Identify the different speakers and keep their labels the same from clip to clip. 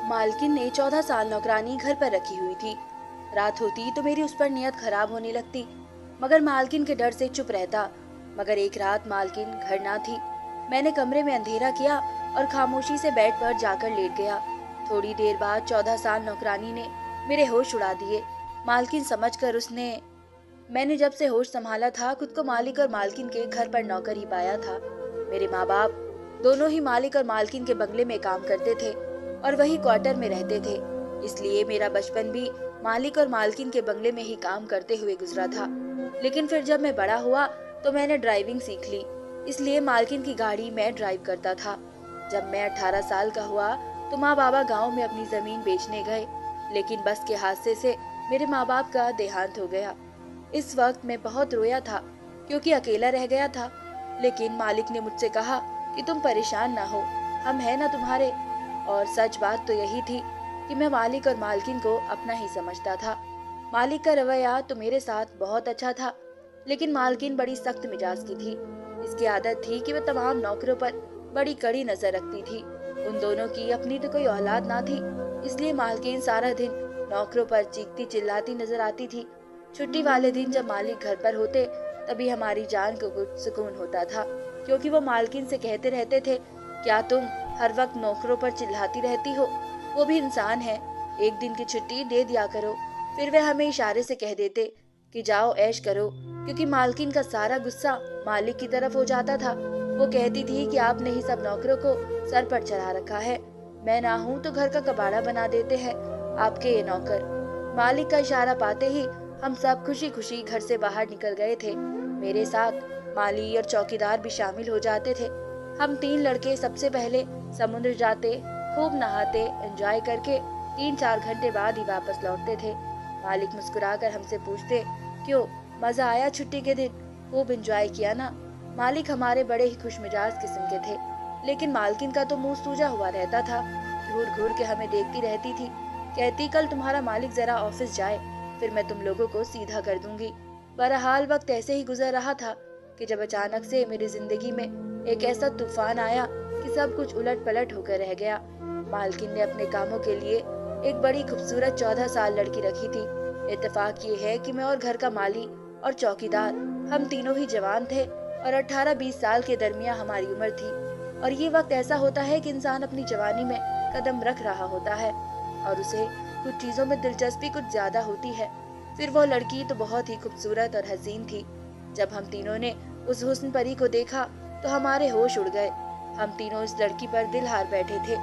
Speaker 1: मालकिन ने 14 साल नौकरानी घर पर रखी हुई थी। रात होती तो मेरी उस पर नियत खराब होने लगती, मगर मालकिन के डर से चुप रहता। मगर एक रात मालकिन घर ना थी। मैंने कमरे में अंधेरा किया और खामोशी से बेड पर जाकर लेट गया। थोड़ी देर बाद 14 साल नौकरानी ने मेरे होश उड़ा दिए। मालकिन समझकर उसने मैंने जब से होश संभाला था, खुद को मालिक और मालकिन के घर पर नौकर ही पाया था। मेरे माँ बाप दोनों ही मालिक और मालकिन के बंगले में काम करते थे और वही क्वार्टर में रहते थे। इसलिए मेरा बचपन भी मालिक और मालकिन के बंगले में ही काम करते हुए गुजरा था। लेकिन फिर जब मैं बड़ा हुआ तो मैंने ड्राइविंग सीख ली, इसलिए मालकिन की गाड़ी मैं ड्राइव करता था। जब मैं 18 साल का हुआ तो माँ बाबा गांव में अपनी जमीन बेचने गए, लेकिन बस के हादसे से मेरे माँ बाप का देहांत हो गया। इस वक्त मैं बहुत रोया था, क्योंकि अकेला रह गया था। लेकिन मालिक ने मुझसे कहा कि तुम परेशान ना हो, हम हैं ना तुम्हारे। और सच बात तो यही थी कि मैं मालिक और मालकिन को अपना ही समझता था। मालिक का रवैया तो मेरे साथ बहुत अच्छा था, लेकिन मालकिन बड़ी सख्त मिजाज की थी। इसकी आदत थी कि वह तमाम नौकरों पर बड़ी कड़ी नजर रखती थी। उन दोनों की अपनी तो कोई औलाद ना थी, इसलिए मालकिन सारा दिन नौकरों पर चीखती चिल्लाती नजर आती थी। छुट्टी वाले दिन जब मालिक घर पर होते, तभी हमारी जान को कुछ सुकून होता था, क्योंकि वो मालकिन से कहते रहते थे, क्या तुम हर वक्त नौकरों पर चिल्लाती रहती हो? वो भी इंसान है, एक दिन की छुट्टी दे दिया करो। फिर वे हमें इशारे से कह देते कि जाओ ऐश करो, क्योंकि मालकिन का सारा गुस्सा मालिक की तरफ हो जाता था। वो कहती थी कि आपने ही सब नौकरों को सर पर चढ़ा रखा है, मैं ना हूँ तो घर का कबाड़ा बना देते हैं आपके ये नौकर। मालिक का इशारा पाते ही हम सब खुशी खुशी घर से बाहर निकल गए थे। मेरे साथ माली और चौकीदार भी शामिल हो जाते थे। हम तीन लड़के सबसे पहले समुद्र जाते, खूब नहाते, एंजॉय करके 3-4 घंटे बाद ही वापस लौटते थे। मालिक मुस्कुराकर हमसे पूछते, क्यों, मजा आया छुट्टी के दिन? खूब एंजॉय किया ना? मालिक हमारे बड़े ही खुश मिजाज किस्म के थे, लेकिन मालकिन का तो मुंह सूजा हुआ रहता था। घूर घूर के हमें देखती रहती थी, कहती कल तुम्हारा मालिक जरा ऑफिस जाए, फिर मैं तुम लोगों को सीधा कर दूंगी। बहरहाल वक्त ऐसे ही गुजर रहा था कि जब अचानक से मेरी जिंदगी में एक ऐसा तूफान आया कि सब कुछ उलट पलट होकर रह गया। मालकिन ने अपने कामों के लिए एक बड़ी खूबसूरत 14 साल लड़की रखी थी। इत्तेफाक ये है कि मैं और घर का माली और चौकीदार, हम तीनों ही जवान थे और 18-20 साल के दरमियान हमारी उम्र थी। और ये वक्त ऐसा होता है कि इंसान अपनी जवानी में कदम रख रहा होता है और उसे कुछ चीजों में दिलचस्पी कुछ ज्यादा होती है। फिर वो लड़की तो बहुत ही खूबसूरत और हसीन थी। जब हम तीनों ने उस हुस्न परी को देखा तो हमारे होश उड़ गए। हम तीनों इस लड़की पर दिल हार बैठे थे,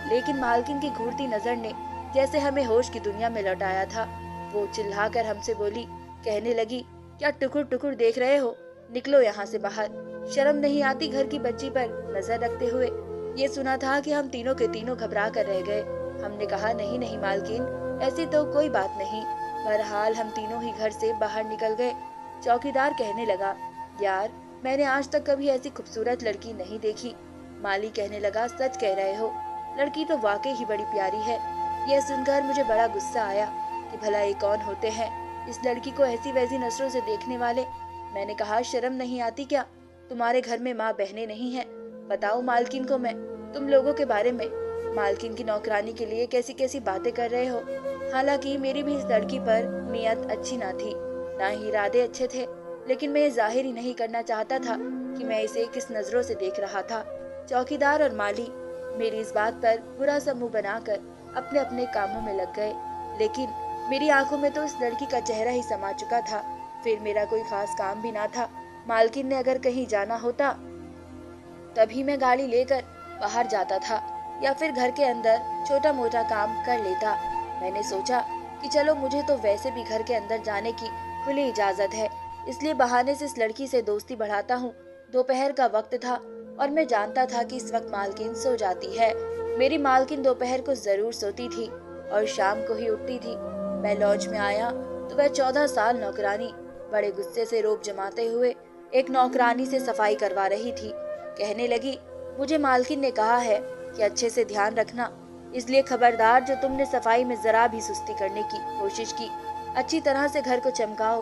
Speaker 1: लेकिन मालकिन की घूरती नजर ने जैसे हमें होश की दुनिया में लौटाया था। वो चिल्लाकर हमसे बोली, कहने लगी, क्या टुकुर टुकुर देख रहे हो? निकलो यहाँ से बाहर, शर्म नहीं आती घर की बच्ची पर नजर रखते हुए? ये सुना था कि हम तीनों के तीनों घबरा कर रह गए। हमने कहा, नहीं नहीं मालकिन, ऐसी तो कोई बात नहीं। बहरहाल हम तीनों ही घर से बाहर निकल गए। चौकीदार कहने लगा, यार, मैंने आज तक कभी ऐसी खूबसूरत लड़की नहीं देखी। माली कहने लगा, सच कह रहे हो, लड़की तो वाकई ही बड़ी प्यारी है। यह सुनकर मुझे बड़ा गुस्सा आया कि भला ये कौन होते हैं इस लड़की को ऐसी वैसी नजरों से देखने वाले। मैंने कहा, शर्म नहीं आती क्या? तुम्हारे घर में माँ बहनें नहीं हैं? बताओ मालकिन को मैं तुम लोगों के बारे में, मालकिन की नौकरानी के लिए कैसी कैसी बातें कर रहे हो। हालांकि मेरी भी इस लड़की पर नीयत अच्छी ना थी, ना ही इरादे अच्छे थे, लेकिन मैं ये जाहिर ही नहीं करना चाहता था कि मैं इसे किस नजरों से देख रहा था। चौकीदार और माली मेरी इस बात पर बुरा सा मुंह बनाकर अपने अपने कामों में लग गए, लेकिन मेरी आंखों में तो इस लड़की का चेहरा ही समा चुका था। फिर मेरा कोई खास काम भी ना था। मालकिन ने अगर कहीं जाना होता तभी मैं गाड़ी लेकर बाहर जाता था, या फिर घर के अंदर छोटा मोटा काम कर लेता। मैंने सोचा कि चलो, मुझे तो वैसे भी घर के अंदर जाने की खुली इजाजत है, इसलिए बहाने से इस लड़की से दोस्ती बढ़ाता हूँ। दोपहर का वक्त था और मैं जानता था कि इस वक्त मालकिन सो जाती है। मेरी मालकिन दोपहर को जरूर सोती थी और शाम को ही उठती थी। मैं लॉज में आया तो वह 14 साल नौकरानी बड़े गुस्से से रोब जमाते हुए एक नौकरानी से सफाई करवा रही थी। कहने लगी, मुझे मालकिन ने कहा है कि अच्छे से ध्यान रखना, इसलिए खबरदार, जो तुमने सफाई में जरा भी सुस्ती करने की कोशिश की, अच्छी तरह से घर को चमकाओ।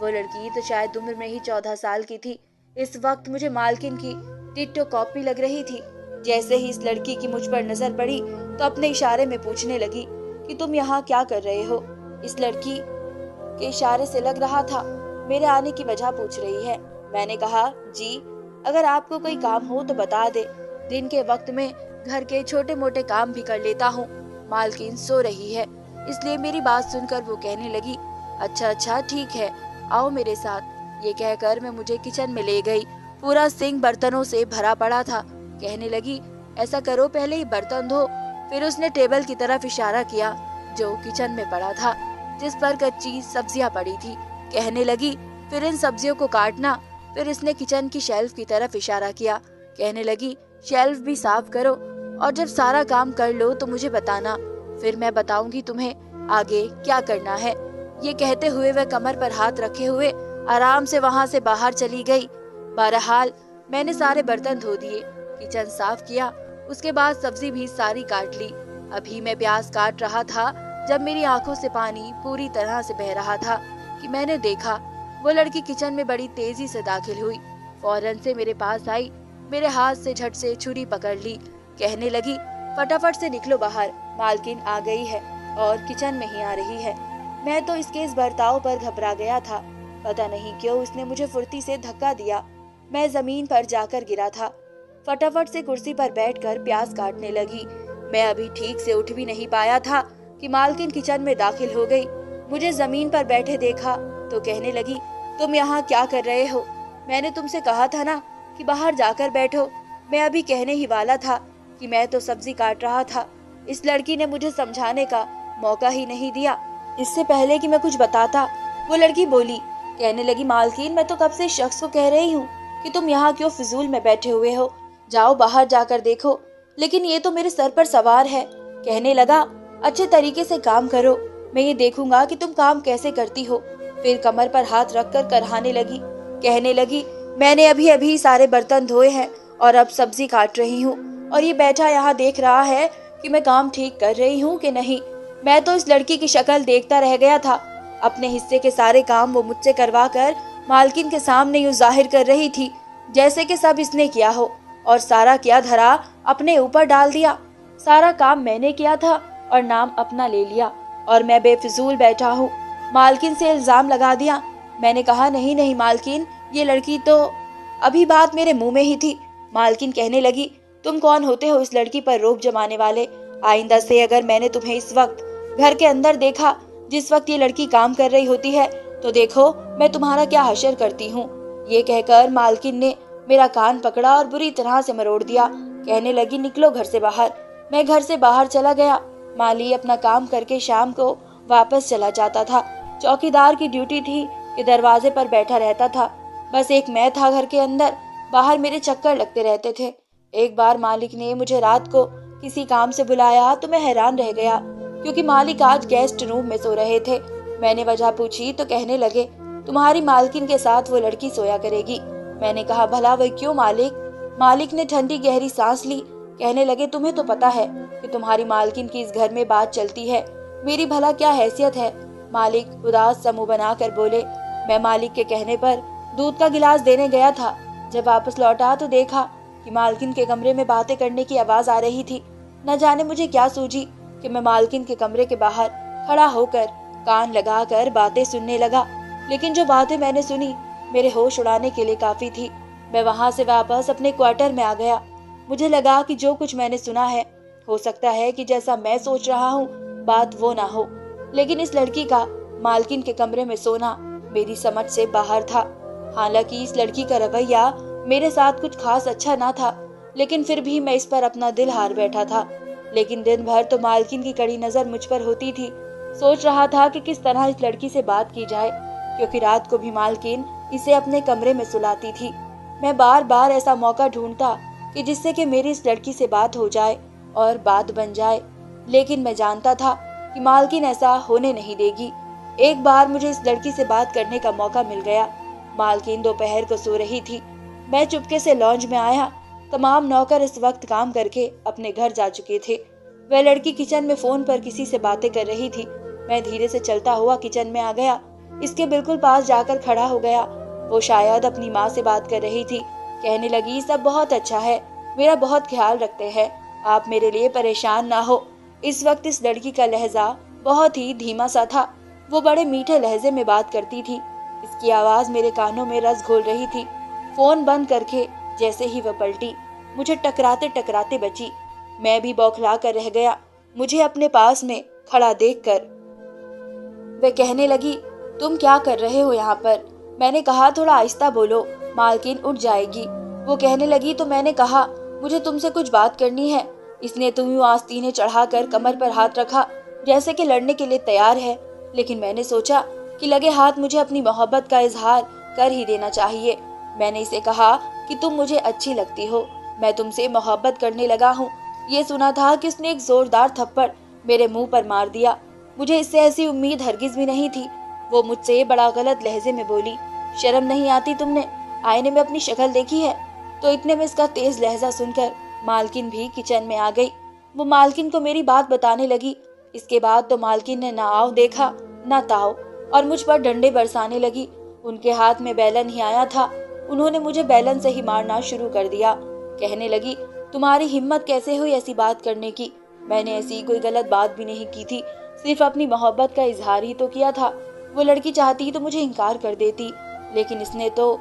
Speaker 1: वो लड़की तो शायद उम्र में ही 14 साल की थी। इस वक्त मुझे मालकिन की डिट्टो कॉपी लग रही थी। जैसे ही इस लड़की की मुझ पर नजर पड़ी तो अपने इशारे में पूछने लगी कि तुम यहाँ क्या कर रहे हो। इस लड़की के इशारे से लग रहा था मेरे आने की वजह पूछ रही है। मैंने कहा, जी अगर आपको कोई काम हो तो बता दे, दिन के वक्त में घर के छोटे मोटे काम भी कर लेता हूँ। मालकिन सो रही है इसलिए मेरी बात सुनकर वो कहने लगी, अच्छा अच्छा ठीक है, आओ मेरे साथ। ये कहकर मैं मुझे किचन में ले गई। पूरा सिंक बर्तनों से भरा पड़ा था। कहने लगी, ऐसा करो पहले ही बर्तन धो। फिर उसने टेबल की तरफ इशारा किया जो किचन में पड़ा था, जिस पर कच्ची सब्जियां पड़ी थी। कहने लगी, फिर इन सब्जियों को काटना। फिर इसने किचन की शेल्फ की तरफ इशारा किया। कहने लगी, शेल्फ भी साफ करो और जब सारा काम कर लो तो मुझे बताना, फिर मैं बताऊंगी तुम्हें आगे क्या करना है। ये कहते हुए वह कमर पर हाथ रखे हुए आराम से वहां से बाहर चली गई। बहरहाल मैंने सारे बर्तन धो दिए, किचन साफ किया, उसके बाद सब्जी भी सारी काट ली। अभी मैं प्याज काट रहा था जब मेरी आंखों से पानी पूरी तरह से बह रहा था कि मैंने देखा वो लड़की किचन में बड़ी तेजी से दाखिल हुई। फौरन से मेरे पास आई, मेरे हाथ से झट से छुरी पकड़ ली। कहने लगी, फटाफट से निकलो बाहर, मालकिन आ गई है और किचन में ही आ रही है। मैं तो इसके इस बर्ताव पर घबरा गया था। पता नहीं क्यों उसने मुझे फुर्ती से धक्का दिया। मैं जमीन पर जाकर गिरा था। फटाफट से कुर्सी पर बैठकर प्याज काटने लगी। मैं अभी ठीक से उठ भी नहीं पाया था कि मालकिन किचन में दाखिल हो गई। मुझे जमीन पर बैठे देखा तो कहने लगी, तुम यहाँ क्या कर रहे हो? मैंने तुमसे कहा था ना कि बाहर जाकर बैठो। मैं अभी कहने ही वाला था कि मैं तो सब्जी काट रहा था। इस लड़की ने मुझे समझाने का मौका ही नहीं दिया। इससे पहले कि मैं कुछ बताता वो लड़की बोली। कहने लगी, मालकिन मैं तो कब से इस शख्स को कह रही हूँ कि तुम यहाँ क्यों फिजूल में बैठे हुए हो, जाओ बाहर जाकर देखो, लेकिन ये तो मेरे सर पर सवार है। कहने लगा, अच्छे तरीके से काम करो, मैं ये देखूंगा कि तुम काम कैसे करती हो। फिर कमर पर हाथ रखकर करहाने लगी। कहने लगी, मैंने अभी अभी सारे बर्तन धोए हैं और अब सब्जी काट रही हूँ, और ये बैठा यहाँ देख रहा है कि मैं काम ठीक कर रही हूँ कि नहीं। मैं तो इस लड़की की शक्ल देखता रह गया था। अपने हिस्से के सारे काम वो मुझसे करवा कर मालकिन के सामने यूं जाहिर कर रही थी जैसे कि सब इसने किया हो, और सारा किया धरा अपने ऊपर डाल दिया। सारा काम मैंने किया था और नाम अपना ले लिया, और मैं बेफिजूल बैठा हूँ। मालकिन से इल्जाम लगा दिया। मैंने कहा, नहीं नहीं मालकिन, ये लड़की तो अभी बात मेरे मुंह में ही थी। मालकिन कहने लगी, तुम कौन होते हो इस लड़की पर रोब जमाने वाले? आइंदा से अगर मैंने तुम्हें इस वक्त घर के अंदर देखा जिस वक्त ये लड़की काम कर रही होती है तो देखो मैं तुम्हारा क्या हशर करती हूँ। ये कहकर मालकिन ने मेरा कान पकड़ा और बुरी तरह से मरोड़ दिया। कहने लगी, निकलो घर से बाहर। मैं घर से बाहर चला गया। माली अपना काम करके शाम को वापस चला जाता था। चौकीदार की ड्यूटी थी कि दरवाजे पर बैठा रहता था। बस एक मैं था घर के अंदर, बाहर मेरे चक्कर लगते रहते थे। एक बार मालिक ने मुझे रात को किसी काम से बुलाया तो मैं हैरान रह गया, क्योंकि मालिक आज गेस्ट रूम में सो रहे थे। मैंने वजह पूछी तो कहने लगे, तुम्हारी मालकिन के साथ वो लड़की सोया करेगी। मैंने कहा, भला वह क्यों मालिक? मालिक ने ठंडी गहरी सांस ली। कहने लगे, तुम्हें तो पता है कि तुम्हारी मालकिन की इस घर में बात चलती है, मेरी भला क्या हैसियत है? मालिक उदास सा मुंह बनाकर बोले। मैं मालिक के कहने पर दूध का गिलास देने गया था। जब वापस लौटा तो देखा कि मालकिन के कमरे में बातें करने की आवाज आ रही थी। न जाने मुझे क्या सूझी कि मैं मालकिन के कमरे के बाहर खड़ा होकर कान लगाकर बातें सुनने लगा। लेकिन जो बातें मैंने सुनी मेरे होश उड़ाने के लिए काफी थी। मैं वहां से वापस अपने क्वार्टर में आ गया। मुझे लगा कि जो कुछ मैंने सुना है, हो सकता है कि जैसा मैं सोच रहा हूँ बात वो ना हो, लेकिन इस लड़की का मालकिन के कमरे में सोना मेरी समझ से बाहर था। हालांकि इस लड़की का रवैया मेरे साथ कुछ खास अच्छा ना था, लेकिन फिर भी मैं इस पर अपना दिल हार बैठा था। लेकिन दिन भर तो मालकिन की कड़ी नजर मुझ पर होती थी। सोच रहा था कि किस तरह इस लड़की से बात की जाए, क्योंकि रात को भी मालकिन इसे अपने कमरे में सुलाती थी। मैं बार बार ऐसा मौका ढूंढता कि जिससे कि मेरी इस लड़की से बात हो जाए और बात बन जाए, लेकिन मैं जानता था कि मालकिन ऐसा होने नहीं देगी। एक बार मुझे इस लड़की से बात करने का मौका मिल गया। मालकिन दोपहर को सो रही थी। मैं चुपके से लॉन्ज में आया। तमाम नौकर इस वक्त काम करके अपने घर जा चुके थे। वह लड़की किचन में फोन पर किसी से बातें कर रही थी। मैं धीरे से चलता हुआ किचन में आ गया। इसके बिल्कुल पास जाकर खड़ा हो गया। वो शायद अपनी माँ से बात कर रही थी। कहने लगी, सब बहुत अच्छा है, मेरा बहुत ख्याल रखते हैं। आप मेरे लिए परेशान ना हो। इस वक्त इस लड़की का लहजा बहुत ही धीमा सा था। वो बड़े मीठे लहजे में बात करती थी। इसकी आवाज मेरे कानों में रस घोल रही थी। फोन बंद करके जैसे ही वह पलटी, मुझे टकराते टकराते बची। मैं भी बौखला कर रह गया। मुझे अपने पास में खड़ा देखकर वे कहने लगी, तुम क्या कर रहे हो यहाँ पर? मैंने कहा, थोड़ा आहिस्ता बोलो, मालकिन उठ जाएगी। वो कहने लगी, तो मैंने कहा मुझे तुमसे कुछ बात करनी है। इसने तुम यूं आस्तीनें चढ़ाकर कमर पर हाथ रखा, जैसे कि लड़ने के लिए तैयार है। लेकिन मैंने सोचा कि लगे हाथ मुझे अपनी मोहब्बत का इजहार कर ही देना चाहिए। मैंने इसे कहा कि तुम मुझे अच्छी लगती हो, मैं तुमसे मोहब्बत करने लगा हूँ। ये सुना था कि उसने एक जोरदार थप्पड़ मेरे मुंह पर मार दिया। मुझे इससे ऐसी उम्मीद हरगिज भी नहीं थी। वो मुझसे बड़ा गलत लहजे में बोली, शर्म नहीं आती तुमने? आईने में अपनी शक्ल देखी है? तो इतने में इसका तेज लहजा सुनकर मालकिन भी किचन में आ गई। वो मालकिन को मेरी बात बताने लगी। इसके बाद तो मालकिन ने ना आव देखा ना ताव, और मुझ पर डंडे बरसाने लगी। उनके हाथ में बैलन ही आया था। उन्होंने मुझे बैलन से ही मारना शुरू कर दिया। कहने लगी, तुम्हारी हिम्मत कैसे हुई ऐसी बात करने की? मैंने ऐसी कोई गलत बात भी नहीं की थी, सिर्फ अपनी मोहब्बत का इजहार ही तो किया था। वो लड़की चाहती तो मुझे इनकार कर देती, लेकिन इसने तो।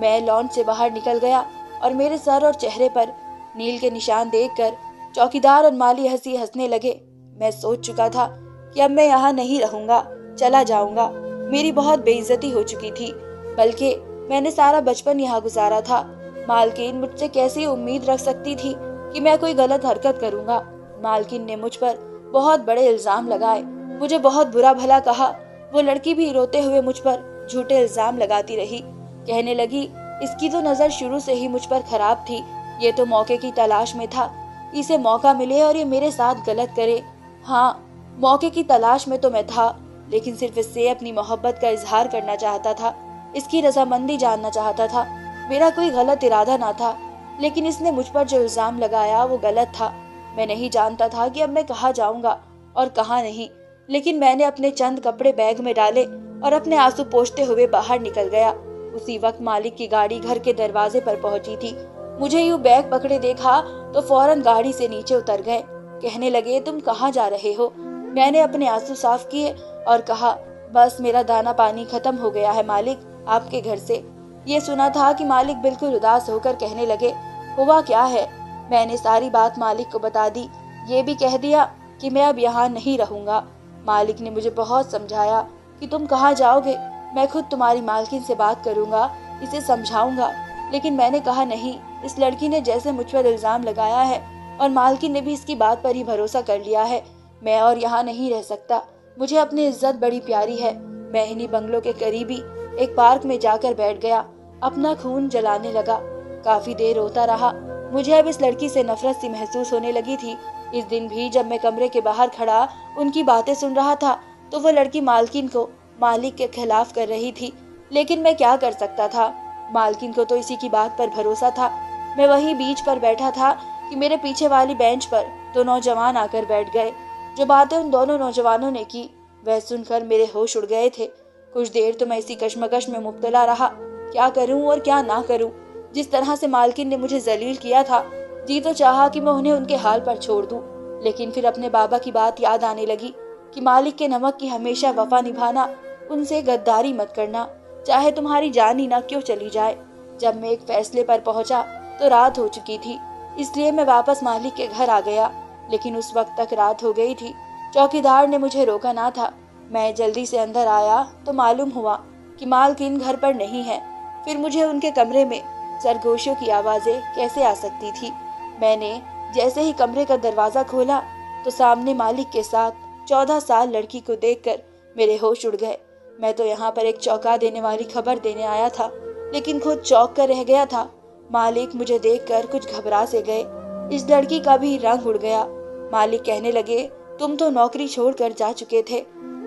Speaker 1: मैं लॉन से बाहर निकल गया और मेरे सर और चेहरे पर नील के निशान देखकर चौकीदार और माली हंसी हंसने लगे। मैं सोच चुका था कि अब मैं यहाँ नहीं रहूंगा, चला जाऊंगा। मेरी बहुत बेइज्जती हो चुकी थी, बल्कि मैंने सारा बचपन यहाँ गुजारा था। मालकिन मुझसे कैसी उम्मीद रख सकती थी कि मैं कोई गलत हरकत करूंगा? मालकिन ने मुझ पर बहुत बड़े इल्जाम लगाए, मुझे बहुत बुरा भला कहा। वो लड़की भी रोते हुए मुझ पर झूठे इल्जाम लगाती रही। कहने लगी, इसकी तो नजर शुरू से ही मुझ पर खराब थी। ये तो मौके की तलाश में था, इसे मौका मिले और ये मेरे साथ गलत करे। हाँ, मौके की तलाश में तो मैं था, लेकिन सिर्फ इससे अपनी मोहब्बत का इजहार करना चाहता था, इसकी रजामंदी जानना चाहता था। मेरा कोई गलत इरादा ना था, लेकिन इसने मुझ पर जो इल्जाम लगाया वो गलत था। मैं नहीं जानता था कि अब मैं कहाँ जाऊंगा और कहाँ नहीं, लेकिन मैंने अपने चंद कपड़े बैग में डाले और अपने आंसू पोंछते हुए बाहर निकल गया। उसी वक्त मालिक की गाड़ी घर के दरवाजे पर पहुंची थी। मुझे यूं बैग पकड़े देखा तो फौरन गाड़ी से नीचे उतर गए। कहने लगे, तुम कहाँ जा रहे हो? मैंने अपने आंसू साफ किए और कहा, बस मेरा दाना पानी खत्म हो गया है मालिक, आपके घर से। ये सुना था कि मालिक बिल्कुल उदास होकर कहने लगे, हुआ क्या है? मैंने सारी बात मालिक को बता दी। ये भी कह दिया कि मैं अब यहाँ नहीं रहूंगा। मालिक ने मुझे बहुत समझाया कि तुम कहाँ जाओगे, मैं खुद तुम्हारी मालकिन से बात करूंगा, इसे समझाऊंगा। लेकिन मैंने कहा, नहीं, इस लड़की ने जैसे मुझ पर इल्जाम लगाया है और मालकिन ने भी इसकी बात पर ही भरोसा कर लिया है, मैं और यहाँ नहीं रह सकता। मुझे अपनी इज्जत बड़ी प्यारी है। मैं इन्हीं बंगलों के करीबी एक पार्क में जाकर बैठ गया, अपना खून जलाने लगा। काफी देर रोता रहा। मुझे अब इस लड़की से नफरत सी महसूस होने लगी थी। इस दिन भी जब मैं कमरे के बाहर खड़ा उनकी बातें सुन रहा था, तो वो लड़की मालकिन को मालिक के खिलाफ कर रही थी। लेकिन मैं क्या कर सकता था? मालकिन को तो इसी की बात पर भरोसा था। मैं वहीं बीच पर बैठा था कि मेरे पीछे वाली बेंच पर दो नौजवान आकर बैठ गए। जो बातें उन दोनों नौजवानों ने की, वह सुनकर मेरे होश उड़ गए थे। कुछ देर तो मैं इसी कश्मकश में मुब्तला रहा, क्या करूं और क्या ना करूं। जिस तरह से मालकिन ने मुझे जलील किया था, जी तो चाहा कि मैं उन्हें उनके हाल पर छोड़ दूं। लेकिन फिर अपने बाबा की बात याद आने लगी कि मालिक के नमक की हमेशा वफा निभाना, उनसे गद्दारी मत करना, चाहे तुम्हारी जान ही ना क्यों चली जाए। जब मैं एक फैसले पर पहुंचा तो रात हो चुकी थी, इसलिए मैं वापस मालिक के घर आ गया। लेकिन उस वक्त तक रात हो गई थी। चौकीदार ने मुझे रोका ना था। मैं जल्दी से अंदर आया तो मालूम हुआ कि मालकिन घर पर नहीं है। फिर मुझे उनके कमरे में सरगोशियों की आवाजें कैसे आ सकती थी। मैंने जैसे ही कमरे का दरवाजा खोला तो सामने मालिक के साथ 14 साल लड़की को देखकर मेरे होश उड़ गए। मैं तो यहाँ पर एक चौंका देने वाली खबर देने आया था, लेकिन खुद चौंक कर रह गया था। मालिक मुझे देखकर कुछ घबरा से गए। इस लड़की का भी रंग उड़ गया। मालिक कहने लगे, तुम तो नौकरी छोड़कर जा चुके थे।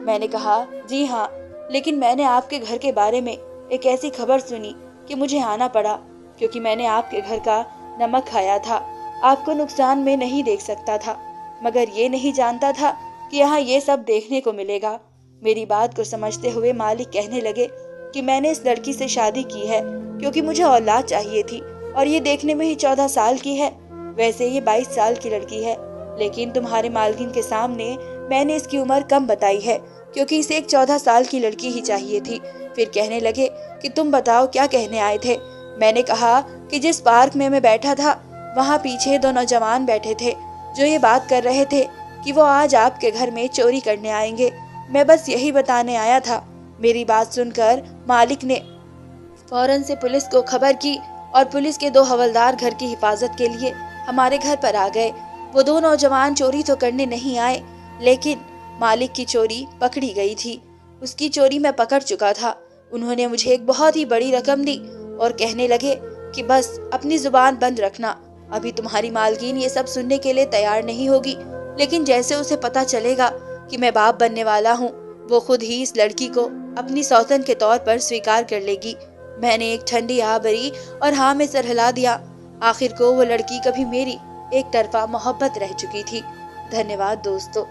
Speaker 1: मैंने कहा, जी हाँ, लेकिन मैंने आपके घर के बारे में एक ऐसी खबर सुनी कि मुझे आना पड़ा, क्योंकि मैंने आपके घर का नमक खाया था। आपको नुकसान में नहीं देख सकता था, मगर ये नहीं जानता था कि यहाँ ये सब देखने को मिलेगा। मेरी बात को समझते हुए मालिक कहने लगे कि मैंने इस लड़की से शादी की है क्योंकि मुझे औलाद चाहिए थी, और ये देखने में ही 14 साल की है। वैसे ये 22 साल की लड़की है, लेकिन तुम्हारे मालकिन के सामने मैंने इसकी उम्र कम बताई है, क्योंकि इसे एक 14 साल की लड़की ही चाहिए थी। फिर कहने लगे कि तुम बताओ क्या कहने आए थे। मैंने कहा कि जिस पार्क में मैं बैठा था वहाँ पीछे 2 नौजवान बैठे थे जो ये बात कर रहे थे कि वो आज आपके घर में चोरी करने आएंगे। मैं बस यही बताने आया था। मेरी बात सुनकर मालिक ने फौरन से पुलिस को खबर की और पुलिस के 2 हवलदार घर की हिफाजत के लिए हमारे घर पर आ गए। वो 2 नौजवान चोरी तो करने नहीं आए, लेकिन मालिक की चोरी पकड़ी गई थी। उसकी चोरी मैं पकड़ चुका था। उन्होंने मुझे एक बहुत ही बड़ी रकम दी और कहने लगे कि बस अपनी जुबान बंद रखना। अभी तुम्हारी मालकिन ये सब सुनने के लिए तैयार नहीं होगी, लेकिन जैसे उसे पता चलेगा कि मैं बाप बनने वाला हूँ, वो खुद ही इस लड़की को अपनी सौतन के तौर पर स्वीकार कर लेगी। मैंने एक ठंडी हाँ भरी और हाँ में सर हिला दिया। आखिर को वो लड़की कभी मेरी एक तरफा मोहब्बत रह चुकी थी। धन्यवाद दोस्तों।